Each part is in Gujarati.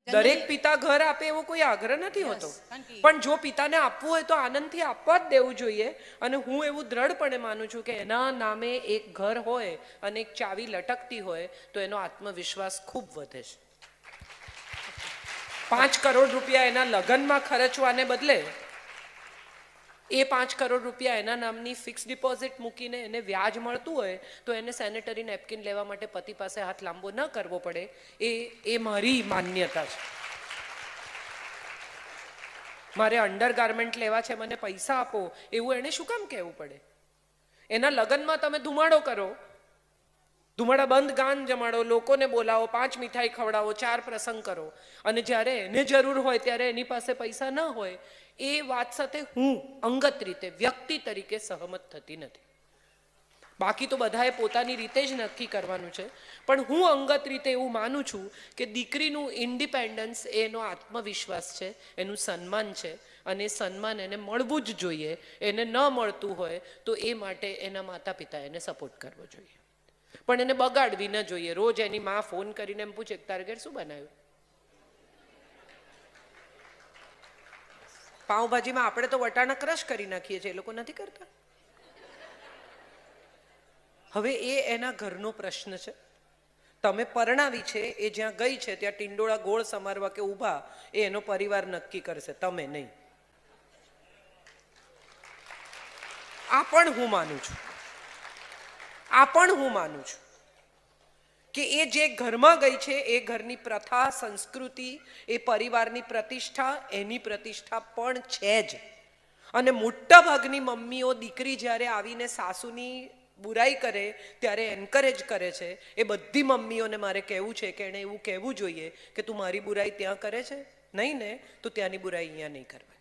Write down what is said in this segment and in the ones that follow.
દરેક પિતા ઘર આપે એવો કોઈ આગ્રહ નથી હોતો, પણ જો પિતાને આપવું હોય તો આનંદથી આપવા જ દેવું જોઈએ. અને હું એવું દ્રઢપણે માનું છું કે એના નામે એક ઘર હોય અને એક ચાવી લટકતી હોય તો એનો આત્મવિશ્વાસ ખૂબ વધે છે. 5 કરોડ રૂપિયા એના લગ્નમાં ખર્ચવાને બદલે એ 5 કરોડ રૂપિયા એના નામની ફિક્સ ડિપોઝિટ મૂકીને એને વ્યાજ મળતું હોય તો એને સેનેટરી નેપકિન લેવા માટે પતિ પાસે હાથ લાંબો ન કરવો પડે. એ મારી માન્યતા છે. મારે અંડરગાર્મેન્ટ લેવા છે, મને પૈસા આપો, એવું એને શું કામ કહેવું પડે? એના લગ્નમાં તમે ધુમાડો કરો, ધુમાડા બંધ ગાન જમાડો, લોકોને બોલાવો, 5 મીઠાઈ ખવડાવો, 4 પ્રસંગ કરો, અને જ્યારે એને જરૂર હોય ત્યારે એની પાસે પૈસા ન હોય, એ વાત સાથે હું અંગત રીતે વ્યક્તિ તરીકે સહમત થતી નથી. બાકી તો બધાએ પોતાની રીતે જ નક્કી કરવાનું છે, પણ હું અંગત રીતે એવું માનું છું કે દીકરીનું ઇન્ડિપેન્ડન્સ એનો આત્મવિશ્વાસ છે, એનું સન્માન છે, અને સન્માન એને મળવું જ જોઈએ. એને ન મળતું હોય તો એ માટે એના માતા પિતા એને સપોર્ટ કરવો જોઈએ, પણ એને બગાડવી ન જોઈએ. રોજ એની માં ફોન કરીને એમ પૂછે તારે ઘેર શું બનાવ્યું? પાઉંભાજીમાં આપણે તો વટાણા ક્રશ કરી નાખીએ છીએ, એ લોકો નથી કરતા. હવે એ એના ઘરનો પ્રશ્ન છે. તમે પરણાવી છે, એ જ્યાં ગઈ છે ત્યાં ટિંડોળા ગોળ સમારવા કે ઊભા એ એનો પરિવાર નક્કી કરશે, તમે નહીં. આ પણ હું માનું છું કે એ જે ઘરમાં ગઈ છે એ ઘરની પ્રથા, સંસ્કૃતિ, એ પરિવારની પ્રતિષ્ઠા, એની પ્રતિષ્ઠા પણ છે જ. અને મોટા ભાગની મમ્મીઓ દીકરી જ્યારે આવીને સાસુની બુરાઈ કરે ત્યારે એન્કરેજ કરે છે. એ બધી મમ્મીઓને મારે કહેવું છે કે એણે એવું કહેવું જોઈએ કે તું મારી બુરાઈ ત્યાં કરે છે, નહીં ને તો ત્યાંની બુરાઈ અહીંયા નહીં કરવાની.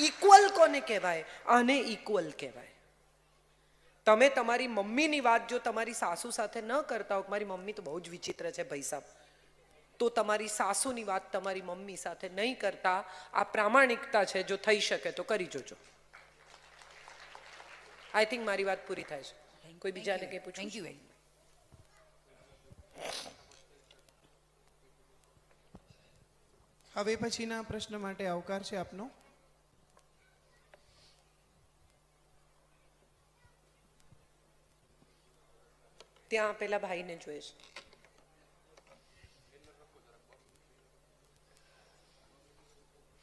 ઇક્વલ કોને કહેવાય? આને ઇક્વલ કહેવાય. તમે તમારી મમ્મીની વાત જો તમારી સાસુ સાથે ન કરતા હો, મારી મમ્મી તો બહુ જ વિચિત્ર છે ભાઈ સાહેબ, તો તમારી સાસુની વાત તમારી મમ્મી સાથે નહીં કરતા. આ પ્રામાણિકતા છે, જો થઈ શકે તો કરી જોજો. આઈ થિંક મારી વાત પૂરી થાય છે. કોઈ બીજાને કંઈ પૂછવું? Thank you very much. હવે પછીના પ્રશ્ન માટે આવકાર છે આપનો. ત્યાં પેલા ભાઈને જોઈએ છે.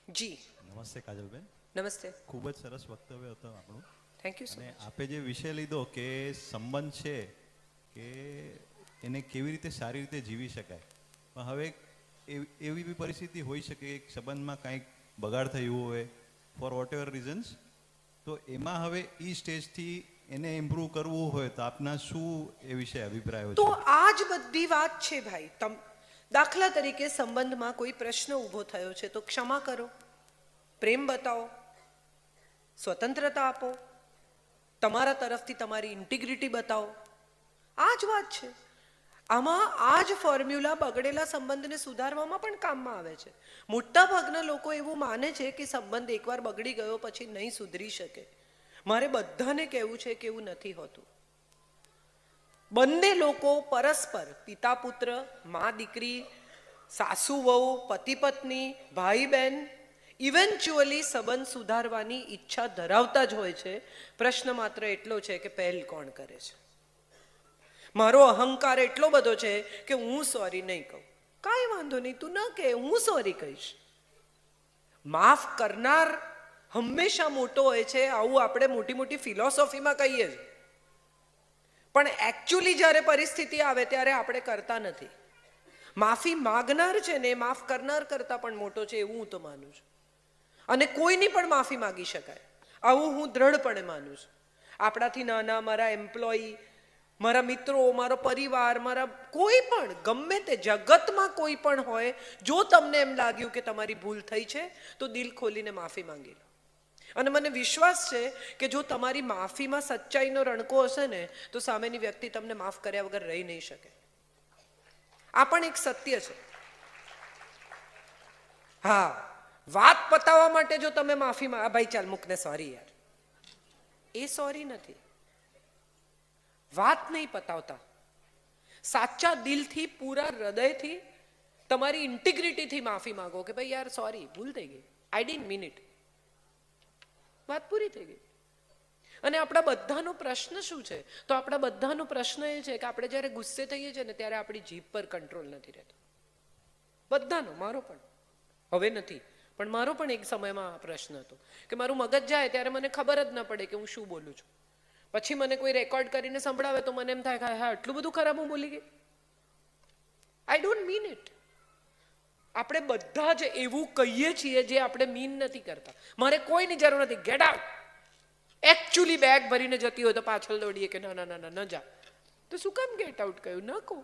જી નમસ્તે કાજલબેન. નમસ્તે. ખૂબ જ સરસ વક્તવ્ય હતું આપણું. Thank you. અને આપે જે વિષય લીધો કે સંબંધ છે કે એને કેવી રીતે સારી રીતે જીવી શકાય, પણ હવે એવી બી પરિસ્થિતિ હોઈ શકે કે સંબંધમાં કાંઈક બગાડ થયું હોય ફોર વોટ એવર રીઝન્સ, તો એમાં હવે એ સ્ટેજથી એને ઇમ્પ્રૂવ કરવું હોય તો આપના શું એ વિશે અભિપ્રાયો તો છે? આ જ બધી વાત છે ભાઈ. દાખલા તરીકે સંબંધમાં કોઈ પ્રશ્ન ઊભો થયો છે તો ક્ષમા કરો, પ્રેમ બતાવો, સ્વતંત્રતા આપો, તમારા તરફથી તમારી ઇન્ટિગ્રિટી બતાવો. આ જ વાત છે. આમાં આ જ ફોર્મ્યુલા બગડેલા સંબંધને સુધારવામાં પણ કામમાં આવે છે. મોટા ભાગના લોકો એવું માને છે કે સંબંધ એકવાર બગડી ગયો પછી નહીં સુધરી શકે. મારે બધાને કહેવું છે કે એવું નથી હોતું. બંને લોકો પરસ્પર, પિતા પુત્ર, મા દીકરી, સાસુ વહુ, પતિ પત્ની, ભાઈ બહેન, ઇવેન્ચ્યુઅલી સંબંધ સુધારવાની ઈચ્છા ધરાવતા જ હોય છે. પ્રશ્ન માત્ર એટલો છે કે પહેલ કોણ કરે છે. મારો અહંકાર એટલો બધો છે કે હું સોરી નહીં કહું. કાંઈ વાંધો નહીં, તું ન કહે, હું સોરી કહીશ. માફ કરનાર હંમેશા મોટો હોય છે, આવું આપણે મોટી મોટી ફિલોસોફીમાં કહીએ છીએ, પણ એકચ્યુઅલી જ્યારે પરિસ્થિતિ આવે ત્યારે આપણે કરતા નથી. માફી માગનાર છે ને માફ કરનાર કરતા પણ મોટો છે એવું હું તો માનું છું. અને કોઈની પણ માફી માગી શકાય આવું હું દ્રઢપણે માનું છું. આપણાથી નાના, મારા એમ્પ્લોયી, મારા મિત્રો, મારો પરિવાર, મારા કોઈ પણ ગમે તે જગતમાં કોઈ પણ હોય, જો તમને એમ લાગ્યું કે તમારી ભૂલ થઈ છે તો દિલ ખોલીને માફી માંગી લો. અને મને વિશ્વાસ છે કે જો તમારી માફીમાં સચ્ચાઈનો રણકો હશે ને તો સામેની વ્યક્તિ તમને માફ કર્યા વગર રહી નહીં શકે. આ પણ એક સત્ય છે. હા, વાત પતાવવા માટે જો તમે માફીમાં ભાઈ ચાલ મૂકને સોરી યાર, એ સોરી નથી. વાત નહીં પતાવતા, સાચા દિલથી, પૂરા હૃદયથી, તમારી ઇન્ટિગ્રિટીથી માફી માંગો કે ભાઈ યાર સોરી, ભૂલ થઈ ગઈ, આઈ ડિડન્ટ મીન ઇટ. વાત પૂરી થઈ ગઈ. અને આપણા બધાનો પ્રશ્ન શું છે? તો આપણા બધાનો પ્રશ્ન એ છે કે આપણે જ્યારે ગુસ્સે થઈએ છીએ ને ત્યારે આપણી જીભ પર કંટ્રોલ નથી રહેતો. બધાનો, મારો પણ હવે નથી, પણ મારો પણ એક સમયમાં આ પ્રશ્ન હતો કે મારું મગજ જાય ત્યારે મને ખબર જ ન પડે કે હું શું બોલું છું. પછી મને કોઈ રેકોર્ડ કરીને સંભળાવે તો મને એમ થાય કે હા આટલું બધું ખરાબ હું બોલી ગઈ, આઈ ડોન્ટ મીન ઇટ. આપણે બધા જ એવું કહીએ છીએ જે આપણે મીન નથી કરતા. મારે કોઈની જરૂર નથી, ગેટ આઉટ. એકચ્યુઅલી બેગ ભરીને જતી હોય તો પાછળ દોડીએ કે ના ના ના ના ન જા. તો શું કામ ગેટ આઉટ કહ્યું? ન કહું.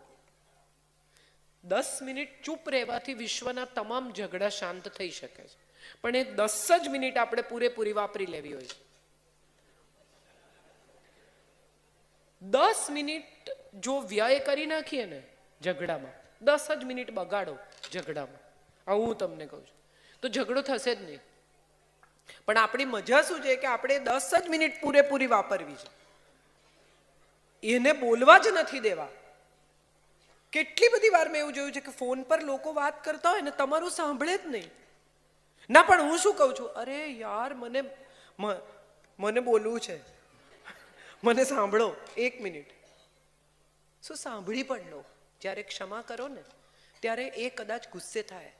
10 મિનિટ ચૂપ રહેવાથી વિશ્વના તમામ ઝઘડા શાંત થઈ શકે છે, પણ એ 10 જ મિનિટ આપણે પૂરેપૂરી વાપરી લેવી હોય છે. 10 મિનિટ જો વ્યય કરી નાખીએ ને ઝઘડામાં, 10 જ મિનિટ બગાડો ઝઘડામાં, આવું હું તમને કહું છું, તો ઝઘડો થશે જ નહીં. પણ આપણી મજા શું છે કે આપણે 10 જ મિનિટ પૂરેપૂરી વાપરવી છે, એને બોલવા જ નથી દેવા. કેટલી બધી વાર મેં એવું જોયું છે કે ફોન પર લોકો વાત કરતા હોય ને તમારું સાંભળે જ નહીં. ના પણ હું શું કહું છું, અરે યાર મને બોલવું છે, મને સાંભળો 1 મિનિટ. શું સાંભળી પણ લો. જ્યારે ક્ષમા કરો ને ત્યારે એ કદાચ ગુસ્સે થાય,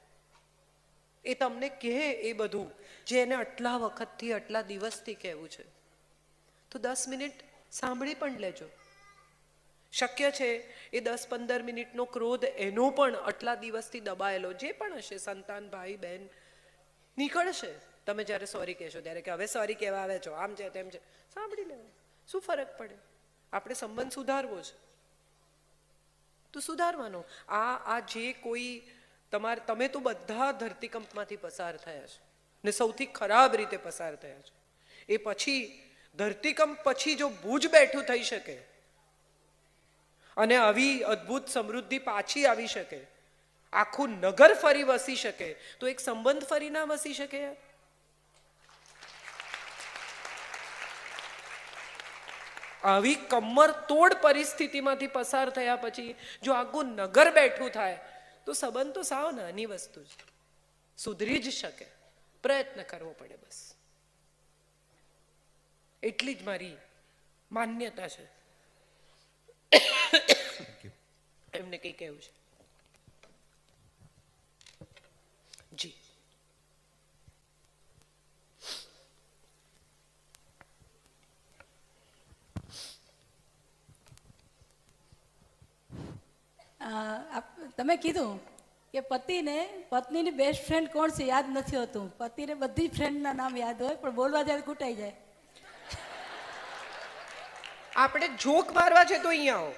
એ તમને કહે એ બધું જે એને આટલા વખતથી આટલા દિવસથી કહેવું છે, તો 10 મિનિટ સાંભળી પણ લેજો. શક્ય છે એ 10-15 મિનિટનો ક્રોધ એનો પણ આટલા દિવસથી દબાયેલો જે પણ હશે, સંતાન, ભાઈ, બહેન, નીકળશે તમે જ્યારે સોરી કહેશો ત્યારે કે હવે સોરી કહેવા આવે છો, આમ છે તેમ છે. સાંભળી લેવું, શું ફરક પડે? આપણે સંબંધ સુધારવો છે તો સુધારવાનો. આ જે કોઈ તમે તો બધા ધરતીકંપમાંથી પસાર થયા છે ને સૌથી ખરાબ રીતે પસાર થયા છે. એ પછી ધરતીકંપ પછી જો ભુજ બેઠું થઈ શકે અને આવી અદ્ભુત સમૃદ્ધિ પાછી આવી શકે, આખું નગર ફરી વસી શકે, તો એક સંબંધ ફરી ના વસી શકે? આવી કમર તોડ પરિસ્થિતિમાંથી પસાર થયા પછી જો આખું નગર બેઠું થાય તો સંબંધ તો સાવ નાની વસ્તુ છે, સુધરી જ શકે. પ્રયત્ન કરવો પડે બસ, એટલી જ મારી માન્યતા છે. એમને કઈ કહેવું છે? જી. તમે કીધું કે પતિને પત્નીની બેસ્ટ ફ્રેન્ડ કોણ છે યાદ નથી હોતું. પતિને બધી ફ્રેન્ડના નામ યાદ હોય પણ બોલવા જાય કૂટાઈ જાય. આપણે જોક મારવા છે તો અહીંયા આવો.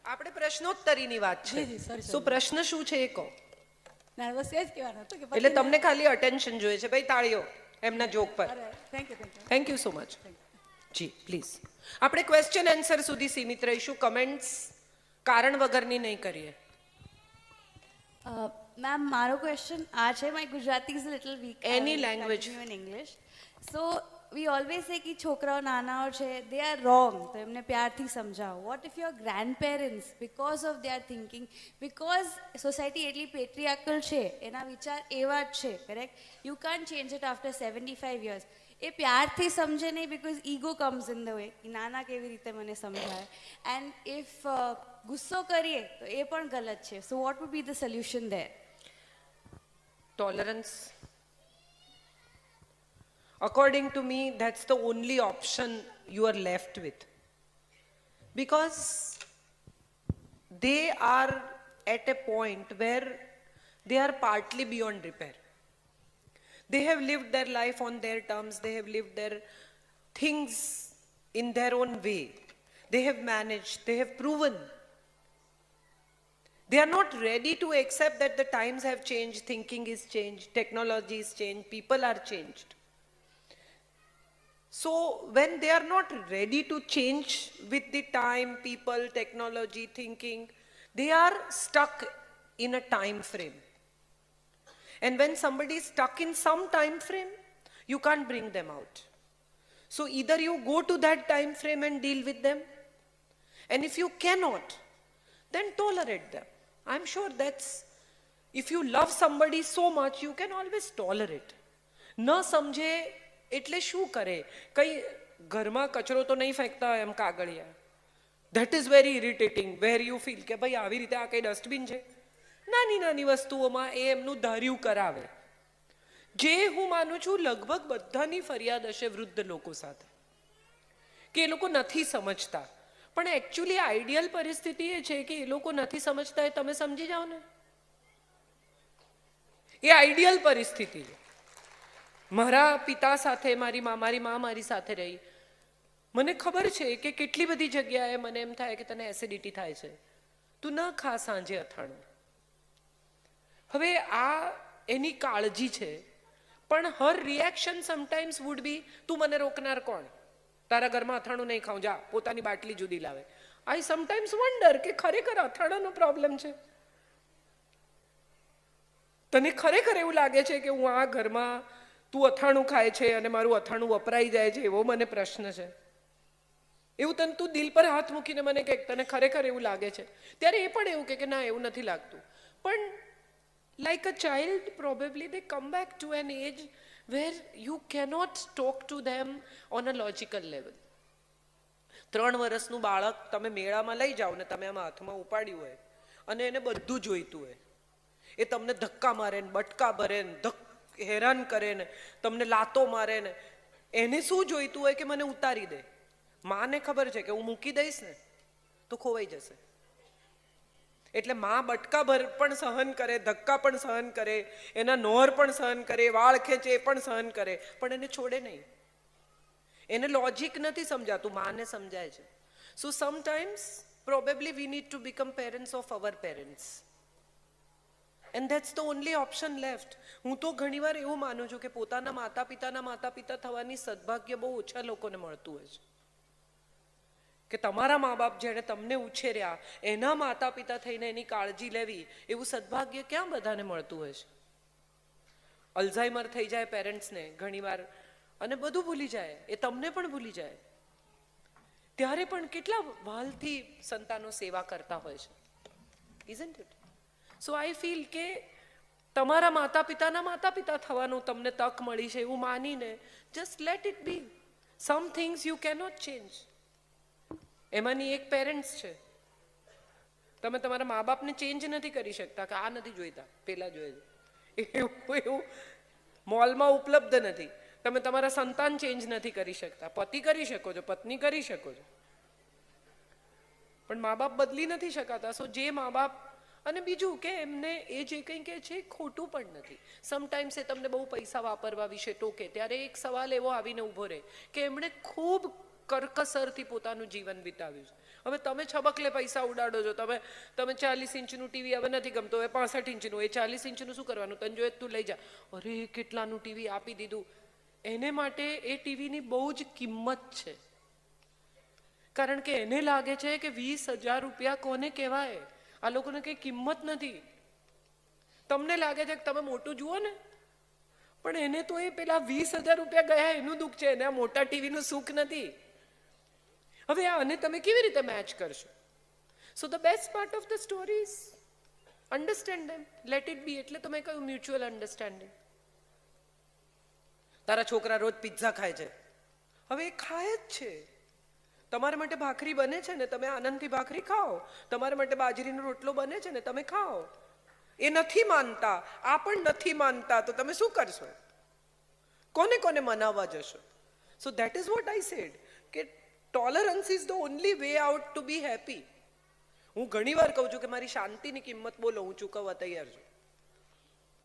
આપણે પ્રશ્નોત્તરીની વાત છે. જી, sorry. તો પ્રશ્ન શું છે એ કહો. ના બસ એ જ કહેવાનું હતું કે એટલે તમને ખાલી અટેન્શન જોઈએ છે. ભાઈ તાળીઓ એમના જોક પર. Thank you. Thank you so much. જી પ્લીઝ. આપણે ક્વેશ્ચન આન્સર સુધી સીમિત રહીશું, કમેન્ટ્સ કારણ વગરની નહીં કરીએ. મેમ મારો ક્વેશ્ચન આ છે, my Gujarati is little weak. Any language. In English. So we always say કે છોકરાઓ નાનાઓ છે, દે આર રોંગ, તો એમને પ્યારથી સમજાવો. What if your grandparents because of they are thinking, because society એટલી પેટ્રિયાર્કલ છે, એના વિચાર એવા જ છે, correct? You can't change it after 75 years. એ પ્યારથી સમજે નહીં, because ego comes in the way. નાના કેવી રીતે મને સમજાય? એન્ડ ઇફ ગુસ્સો કરીએ તો એ પણ ગલત છે. So what would be the solution there? Tolerance. According to me, that's the only option you are left with. Because they are at a point where they are partly beyond repair. They have lived their life on their terms. They have lived their things in their own way. They have managed. They have proven. They are not ready to accept that the times have changed, thinking is changed, technology is changed, people are changed. So when they are not ready to change with the time, people, technology, thinking, they are stuck in a time frame. And when somebody is stuck in some time frame, you can't bring them out. So either you go to that time frame and deal with them, And if you cannot, then tolerate them. I'm sure that's, if you love somebody so much, you can always tolerate. ન સમજે એટલે શું કરે? કઈ ઘરમાં કચરો તો નહીં ફેંકતા હોય એમ કાગળિયા. That is very irritating, where you feel કે ભાઈ આવી રીતે આ કઈ ડસ્ટબિન છે. નાની નાની વસ્તુઓમાં એ એમનું ધાર્યું કરાવે. જે હું માનું છું લગભગ બધાની ફરિયાદ હશે વૃદ્ધ લોકો સાથે, કે એ લોકો નથી સમજતા. પણ એકચ્યુઅલી આઈડિયલ પરિસ્થિતિ એ છે કે એ લોકો નથી સમજતા એ તમે સમજી જાઓ ને, એ આઈડિયલ પરિસ્થિતિ છે. મારા પિતા સાથે મારી મા મારી સાથે રહી, મને ખબર છે કે કેટલી બધી જગ્યાએ મને એમ થાય કે તને એસિડિટી થાય છે, તું ન ખા સાંજે અથાણું. હવે આ એની કાળજી છે, પણ હર રિએક્શન સમટાઈમ્સ વુડ બી, તું મને રોકનાર કોણ? તારા ઘરમાં અથાણું નહીં ખાઉં, જા પોતાની બાટલી જુદી લાવે. આઈ સમટાઈમ્સ વન્ડર કે ખરેખર અથાણાનો પ્રોબ્લેમ છે? તને ખરેખર એવું લાગે છે કે હું આ ઘરમાં તું અથાણું ખાય છે અને મારું અથાણું વપરાઈ જાય છે એવો મને પ્રશ્ન છે? એવું તને તું દિલ પર હાથ મૂકીને મને કે તને ખરેખર એવું લાગે છે? ત્યારે એ પણ એવું કે ના એવું નથી લાગતું. પણ like a child, probably they come back to an age where you cannot talk to them on a logical level. 3 વર્ષનું બાળક તમે મેળામાં લઈ જાઓ ને તમે આમાં હાથમાં ઉપાડ્યું હોય અને એને બધું જોઈતું હોય, એ તમને ધક્કા મારે ને બટકા ભરે ને હેરાન કરે ને તમને લાતો મારે ને, એને શું જોઈતું હોય કે મને ઉતારી દે. માને ખબર છે કે હું મૂકી દઈશ ને તો ખોવાઈ જશે, એટલે માં બટકા ભર પણ સહન કરે, ધક્કા પણ સહન કરે, એના નોર પણ સહન કરે, વાળ ખેંચે એ પણ સહન કરે, પણ એને છોડે નહીં. એને લોજિક નથી સમજાતું, માને સમજાય છે. So sometimes probably we need to become parents of our parents, and that's the only option left. હું તો ઘણીવાર એવું માનું છું કે પોતાના માતા પિતા થવાની સદભાગ્ય બહુ ઓછા લોકોને મળતું હોય છે. કે તમારા મા બાપ જેણે તમને ઉછેર્યા એના માતા પિતા થઈને એની કાળજી લેવી, એવું સદભાગ્ય ક્યાં બધાને મળતું હોય છે? અલ્ઝાઇમર થઈ જાય પેરેન્ટ્સને ઘણીવાર અને બધું ભૂલી જાય, એ તમને પણ ભૂલી જાય. ત્યારે પણ કેટલા વાલથી સંતાનો સેવા કરતા હોય છે, isn't it? So I feel કે તમારા માતા પિતા થવાનું તમને તક મળી છે એવું માનીને just let it be. Some things you cannot change. એમાંની એક પેરેન્ટ્સ છે. તમે તમારા મા બાપને ચેન્જ નથી કરી શકતા કે આ નથી જોઈતા, પેલા જોઈએ છે, એવું મોલમાં ઉપલબ્ધ નથી. તમે તમારા સંતાન ચેન્જ નથી કરી શકતા. પતિ કરી શકો છો, પત્ની કરી શકો છો, પણ મા બાપ બદલી નથી શકાતા. સો જે મા બાપ, અને બીજું કે એમને એ જે કંઈ કહે છે ખોટું પણ નથી. સમટાઈમ્સ એ તમને બહુ પૈસા વાપરવા વિશે ટોકે ત્યારે એક સવાલ એવો આવીને ઊભો રહે કે એમણે ખૂબ કરકસરથી પોતાનું જીવન વિતાવ્યું છે. હવે તમે છબકલે પૈસા ઉડાડો છો, તમે 40 ઇંચનું ટીવી હવે નથી ગમતો, હવે 65 ઇંચનું, એ 40 ઇંચનું શું કરવાનું? તને જોઈએ તું લઈ જા. અરે કેટલાનું ટીવી આપી દીધું. એને માટે એ ટીવીની બહુ જ કિંમત છે, કારણ કે એને લાગે છે કે 20,000 રૂપિયા કોને કહેવાય, આ લોકોને કંઈ કિંમત નથી. તમને લાગે છે કે તમે મોટું જુઓ ને, પણ એને તો એ પેલા 20,000 રૂપિયા ગયા એનું દુઃખ છે, એને આ મોટા ટીવીનું સુખ નથી. હવે આને તમે કેવી રીતે મેચ કરશો? So the best part of the story is understand them, let it be. એટલે તમે કહ્યું મ્યુચ્યુઅલ અન્ડરસ્ટેન્ડિંગ. તારા છોકરા રોજ પિઝા ખાય છે, હવે એ ખાય જ છે. તમારા માટે ભાખરી બને છે ને તમે આનંદથી ભાખરી ખાઓ, તમારા માટે બાજરીનો રોટલો બને છે ને તમે ખાઓ. એ નથી માનતા, આ પણ નથી માનતા, તો તમે શું કરશો? કોને કોને મનાવવા જશો? So that is what I said કે tolerance is the only way out to be happy. હું ઘણી વાર કહું છું કે મારી શાંતિની કિંમત બોલો, હું ચૂકવવા તૈયાર છું.